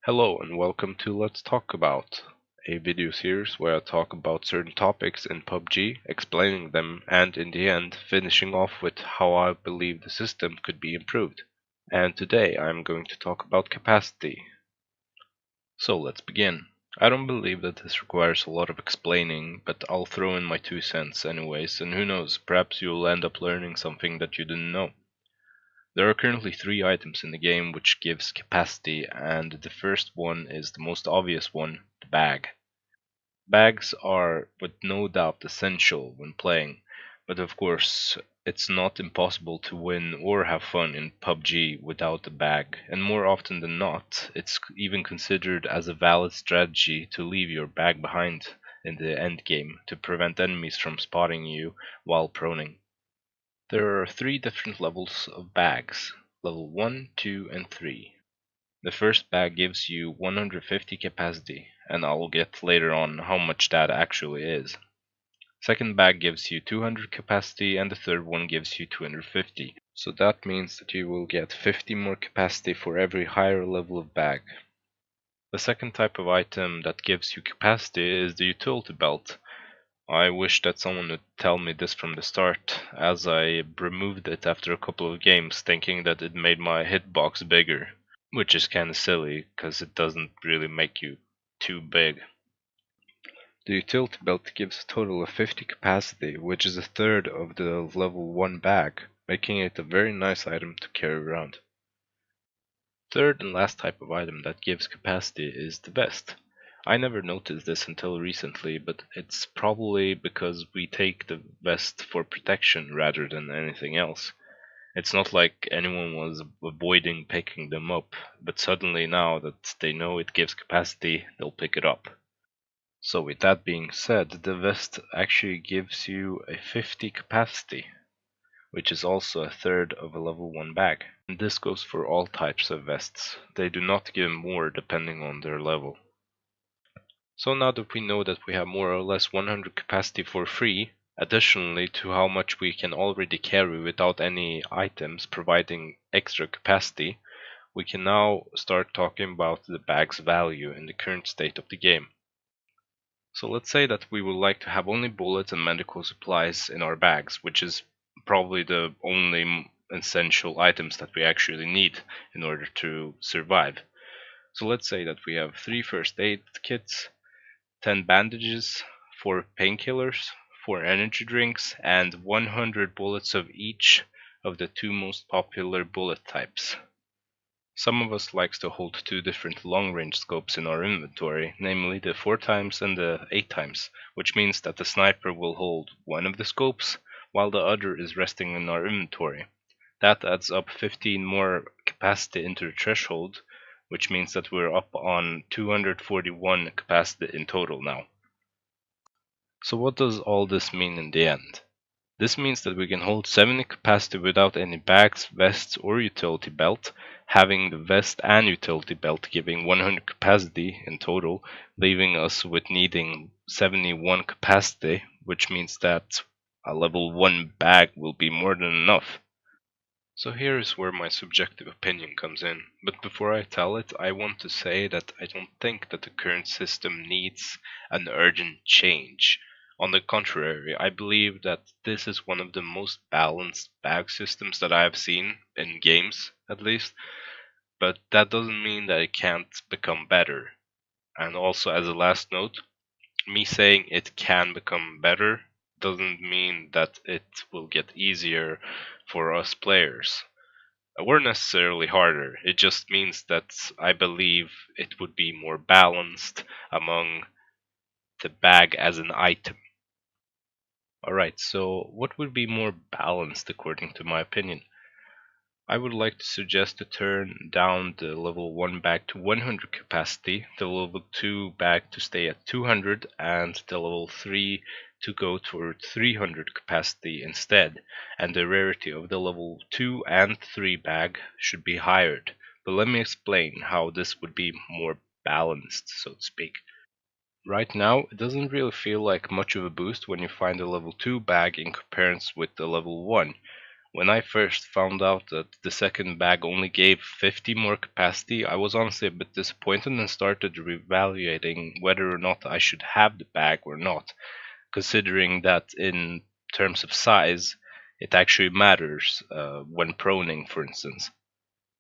Hello and welcome to Let's Talk About, a video series where I talk about certain topics in PUBG, explaining them, and in the end, finishing off with how I believe the system could be improved. And today I'm going to talk about capacity. So let's begin. I don't believe that this requires a lot of explaining, but I'll throw in my 2 cents anyways, and who knows, perhaps you'll end up learning something that you didn't know. There are currently three items in the game which gives capacity, and the first one is the most obvious one, the bag. Bags are with no doubt essential when playing, but of course it's not impossible to win or have fun in PUBG without a bag, and more often than not, it's even considered as a valid strategy to leave your bag behind in the end game to prevent enemies from spotting you while proning. There are three different levels of bags, level 1, 2, and 3. The first bag gives you 150 capacity, and I'll get later on how much that actually is. Second bag gives you 200 capacity, and the third one gives you 250. So that means that you will get 50 more capacity for every higher level of bag. The second type of item that gives you capacity is the utility belt. I wish that someone would tell me this from the start, as I removed it after a couple of games thinking that it made my hitbox bigger, which is kinda silly, cause it doesn't really make you too big. The utility belt gives a total of 50 capacity, which is a third of the level 1 bag, making it a very nice item to carry around. Third and last type of item that gives capacity is the vest. I never noticed this until recently, but it's probably because we take the vest for protection rather than anything else. It's not like anyone was avoiding picking them up, but suddenly now that they know it gives capacity, they'll pick it up. So with that being said, the vest actually gives you a 50 capacity, which is also a third of a level 1 bag. And this goes for all types of vests. They do not give more depending on their level. So now that we know that we have more or less 100 capacity for free, additionally to how much we can already carry without any items providing extra capacity, we can now start talking about the bag's value in the current state of the game. So let's say that we would like to have only bullets and medical supplies in our bags, which is probably the only essential items that we actually need in order to survive. So let's say that we have 3 first aid kits, 10 bandages, 4 painkillers, 4 energy drinks, and 100 bullets of each of the two most popular bullet types. Some of us likes to hold two different long-range scopes in our inventory, namely the 4 times and the 8 times, which means that the sniper will hold one of the scopes while the other is resting in our inventory. That adds up 15 more capacity into the threshold, which means that we're up on 241 capacity in total now. So what does all this mean in the end? This means that we can hold 70 capacity without any bags, vests, or utility belt, having the vest and utility belt giving 100 capacity in total, leaving us with needing 71 capacity, which means that a level 1 bag will be more than enough. So here is where my subjective opinion comes in, but before I tell it, I want to say that I don't think that the current system needs an urgent change. On the contrary, I believe that this is one of the most balanced bag systems that I have seen, in games at least, but that doesn't mean that it can't become better. And also, as a last note, me saying it can become better doesn't mean that it will get easier for us players or necessarily harder. It just means that I believe it would be more balanced among the bag as an item. Alright, so what would be more balanced according to my opinion? I would like to suggest to turn down the level 1 bag to 100 capacity, the level 2 bag to stay at 200, and the level 3 to go toward 300 capacity instead, and the rarity of the level 2 and 3 bag should be higher. But let me explain how this would be more balanced, so to speak. Right now, it doesn't really feel like much of a boost when you find a level 2 bag in comparison with the level 1. When I first found out that the second bag only gave 50 more capacity, I was honestly a bit disappointed and started reevaluating whether or not I should have the bag or not, considering that in terms of size, it actually matters when proning, for instance.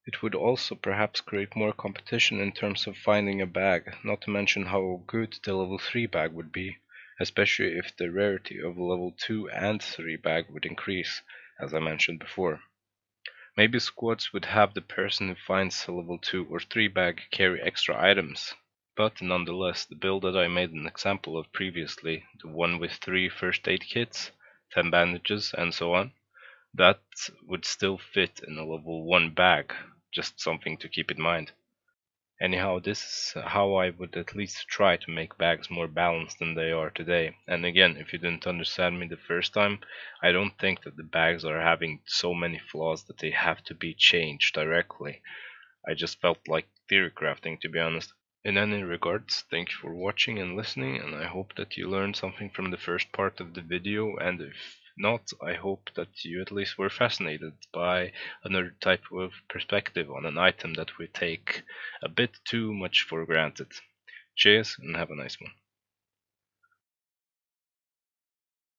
It would also perhaps create more competition in terms of finding a bag, not to mention how good the level 3 bag would be, especially if the rarity of level 2 and 3 bag would increase, as I mentioned before. Maybe squads would have the person who finds a level 2 or 3 bag carry extra items. But nonetheless, the build that I made an example of previously, the one with 3 first aid kits, 10 bandages, and so on, that would still fit in a level 1 bag, just something to keep in mind. Anyhow, this is how I would at least try to make bags more balanced than they are today. And again, if you didn't understand me the first time, I don't think that the bags are having so many flaws that they have to be changed directly. I just felt like theory crafting, to be honest. In any regards, thank you for watching and listening, and I hope that you learned something from the first part of the video, and if not, I hope that you at least were fascinated by another type of perspective on an item that we take a bit too much for granted. Cheers, and have a nice one.